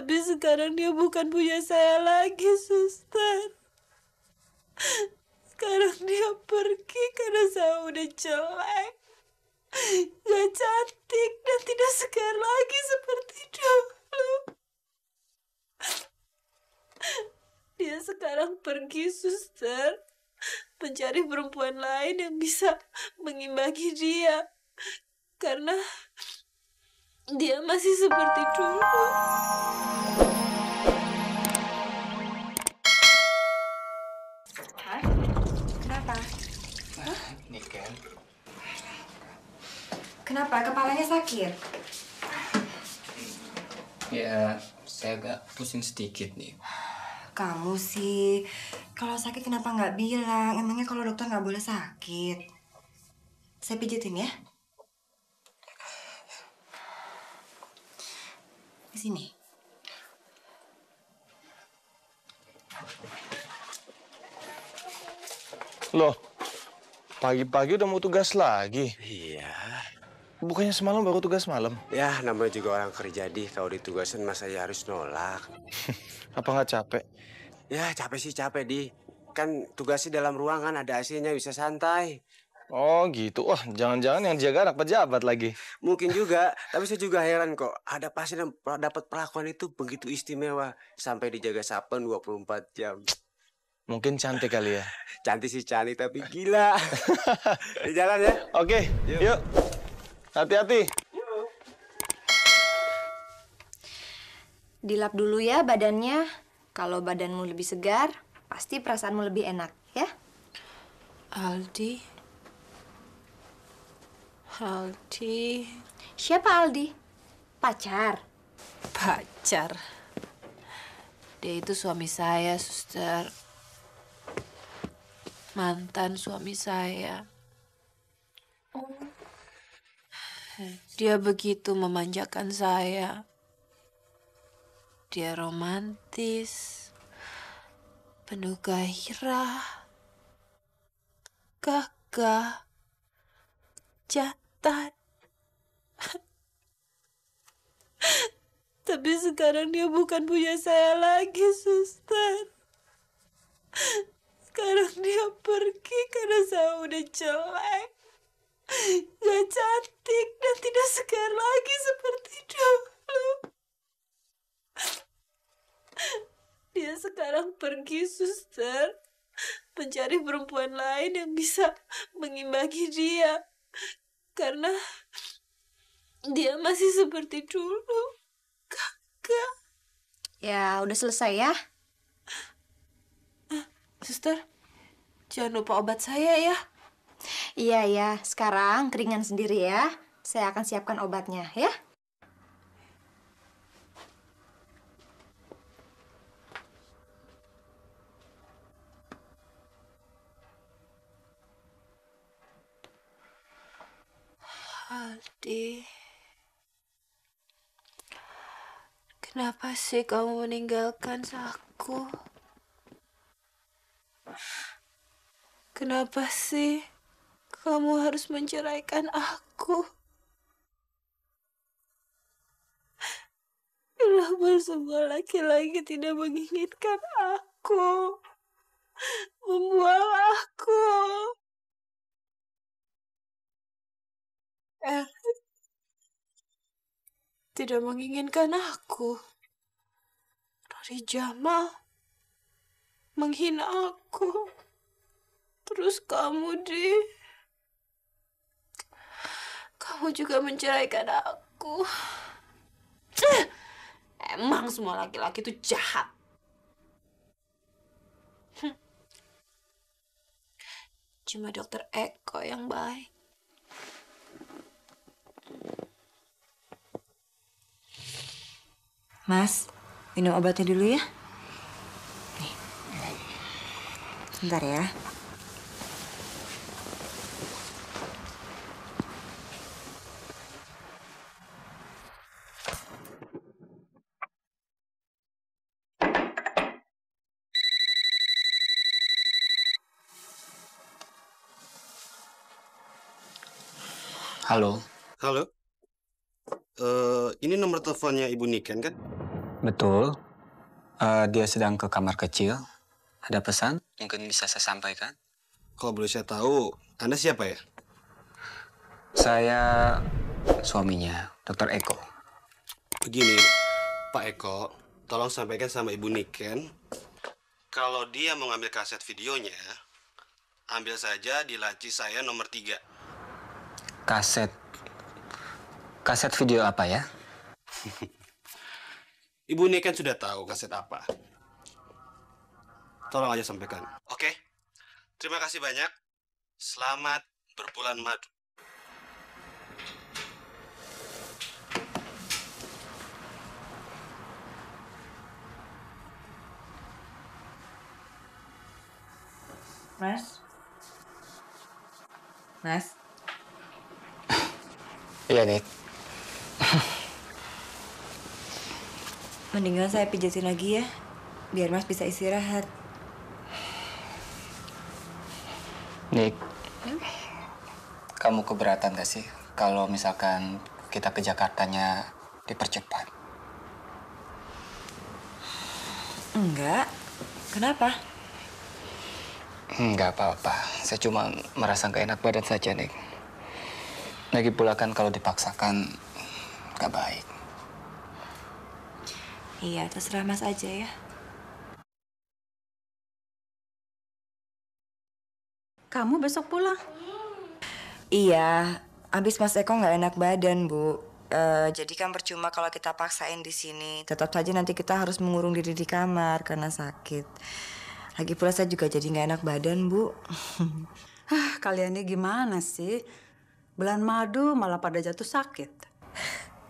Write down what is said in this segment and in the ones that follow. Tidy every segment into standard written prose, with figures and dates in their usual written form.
Tapi sekarang dia bukan punya saya lagi, suster. Sekarang dia pergi karena saya udah jelek, gak cantik, dan tidak segar lagi seperti dulu. Dia sekarang pergi, suster, mencari perempuan lain yang bisa mengimbangi dia. Karena dia masih seperti dulu. Hah? Kenapa? Niken. Kenapa? Kepalanya sakit? Ya, saya agak pusing sedikit nih. Kamu sih, kalau sakit kenapa nggak bilang? Emangnya kalau dokter nggak boleh sakit? Saya pijitin ya. Di sini. Loh, pagi-pagi udah mau tugas lagi? Iya. Bukannya semalam baru tugas malam? Ya, namanya juga orang kerja, kalau ditugasin masa ya harus nolak. Apa nggak capek? Ya, capek sih capek, Kan tugasnya dalam ruangan, ada AC-nya, bisa santai. Oh gitu, wah jangan-jangan yang jaga anak pejabat lagi. Mungkin juga, tapi saya juga heran kok. Ada pasien yang dapat perlakuan itu begitu istimewa. Sampai dijaga sapen 24 jam. Mungkin cantik kali ya? Cantik sih cantik, tapi gila. Di jalan ya? Oke, yuk. Hati-hati. Dilap dulu ya badannya. Kalau badanmu lebih segar, pasti perasaanmu lebih enak, ya? Aldi. Siapa Aldi? Pacar? Pacar. Dia itu suami saya, suster. Mantan suami saya. Dia begitu memanjakan saya. Dia romantis, penuh gairah, gagah, jantan. Tapi sekarang dia bukan punya saya lagi, suster. Sekarang dia pergi karena saya udah jelek, gak cantik, dan tidak segar lagi seperti dulu. Dia sekarang pergi, suster, mencari perempuan lain yang bisa mengimbangi dia. Karena dia masih seperti dulu, kakak. Ya, udah selesai ya. Suster, jangan lupa obat saya ya. Iya, ya. Sekarang keringan sendiri ya. Saya akan siapkan obatnya, ya. Aldi, kenapa sih kamu meninggalkan aku? Kenapa sih kamu harus menceraikan aku? Kenapa semua laki-laki tidak menginginkan aku? Membuang aku? Tidak menginginkan aku. Rori Jamal menghina aku. Terus kamu, kamu juga menceraikan aku. Emang semua laki-laki itu jahat. Cuma dokter Eko yang baik. Mas, minum obatnya dulu ya. Nih. Sebentar ya. Halo. Halo? Ini nomor teleponnya Ibu Niken kan? Betul. Dia sedang ke kamar kecil. Ada pesan? Mungkin bisa saya sampaikan. Kalau boleh saya tahu, Anda siapa ya? Saya suaminya, Dr. Eko. Begini, Pak Eko, tolong sampaikan sama Ibu Niken, kalau dia mau ngambil kaset videonya, ambil saja di laci saya nomor 3. Kaset video apa ya? Ibu Niken sudah tahu kaset apa. Tolong aja sampaikan. Oke, terima kasih banyak. Selamat berbulan madu. Mas? Mas? Iya, Nik. Mendingan saya pijetin lagi ya, biar Mas bisa istirahat. Nik, kamu keberatan gak sih kalau misalkan kita ke Jakartanya dipercepat? Enggak. Kenapa? Enggak apa-apa. Saya cuma merasa gak enak badan saja, Nik. Lagi pula kan kalau dipaksakan gak baik. Iya, terserah Mas aja ya. Kamu besok pulang? Iya, abis Mas Eko nggak enak badan, Bu. Jadi kan percuma kalau kita paksain di sini. Tetap saja nanti kita harus mengurung diri di kamar karena sakit. Lagi pula saya juga jadi nggak enak badan, Bu. Kalian ini gimana sih? Bulan madu malah pada jatuh sakit.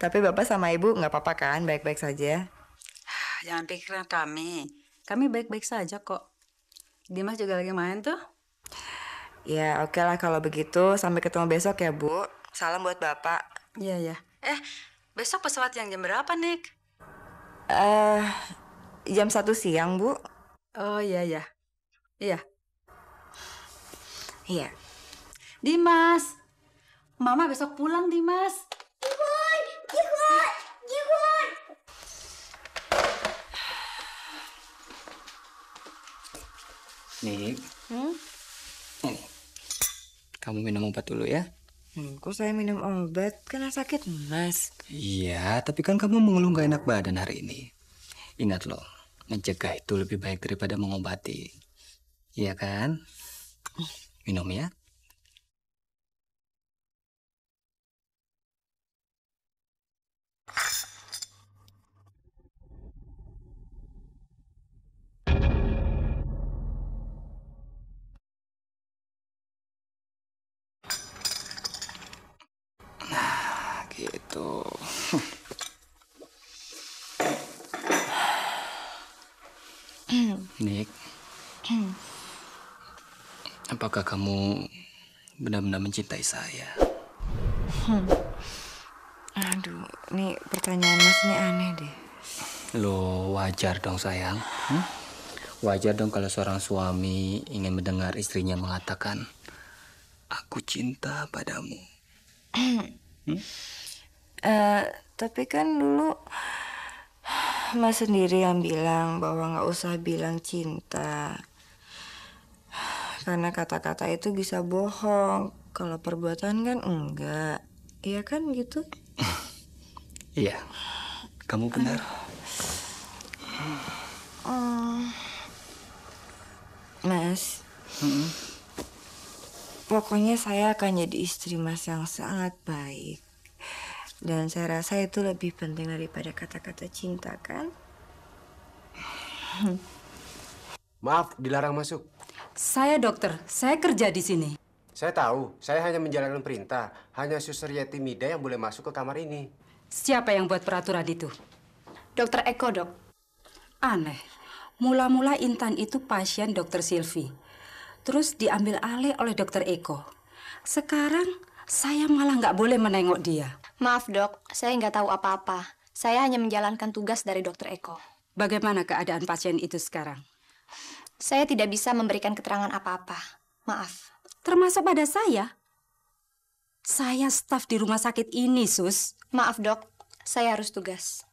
Tapi Bapak sama Ibu nggak apa-apa kan? Baik-baik saja. Jangan pikiran kami. Kami baik-baik saja kok. Dimas juga lagi main tuh. Ya oke lah kalau begitu. Sampai ketemu besok ya, Bu. Salam buat Bapak. Iya, ya. Besok pesawat yang jam berapa, Nik? Jam 1 siang, Bu. Oh, iya, ya. Iya. Iya. Dimas. Mama besok pulang, Dimas. Nik. Ini. Kamu minum obat dulu ya. Kok saya minum obat? Karena sakit, Mas. Iya, tapi kan kamu mengeluh gak enak badan hari ini. Ingat loh, mencegah itu lebih baik daripada mengobati. Iya kan? Minum ya. Nah, gitu. Nik, apakah kamu benar-benar mencintai saya? Aduh, nih pertanyaan Mas ini aneh deh. Loh, wajar dong sayang. Wajar dong kalau seorang suami ingin mendengar istrinya mengatakan, aku cinta padamu. Tapi kan dulu Mas sendiri yang bilang bahwa nggak usah bilang cinta. Karena kata-kata itu bisa bohong. Kalau perbuatan kan enggak. Iya kan gitu? Iya, kamu benar. Mas, pokoknya saya akan jadi istri Mas yang sangat baik. Dan saya rasa itu lebih penting daripada kata-kata cinta kan? Maaf, dilarang masuk. Saya dokter, saya kerja di sini. Saya tahu, saya hanya menjalankan perintah. Hanya Suster Yeti Mida yang boleh masuk ke kamar ini. Siapa yang buat peraturan itu? Dokter Eko, Dok. Aneh. Mula-mula Intan itu pasien dokter Silvi. Terus diambil alih oleh dokter Eko. Sekarang saya malah nggak boleh menengok dia. Maaf, Dok. Saya nggak tahu apa-apa. Saya hanya menjalankan tugas dari dokter Eko. Bagaimana keadaan pasien itu sekarang? Saya tidak bisa memberikan keterangan apa-apa. Maaf. Termasuk pada saya. Saya staf di rumah sakit ini, Sus. Maaf, Dok. Saya harus tugas.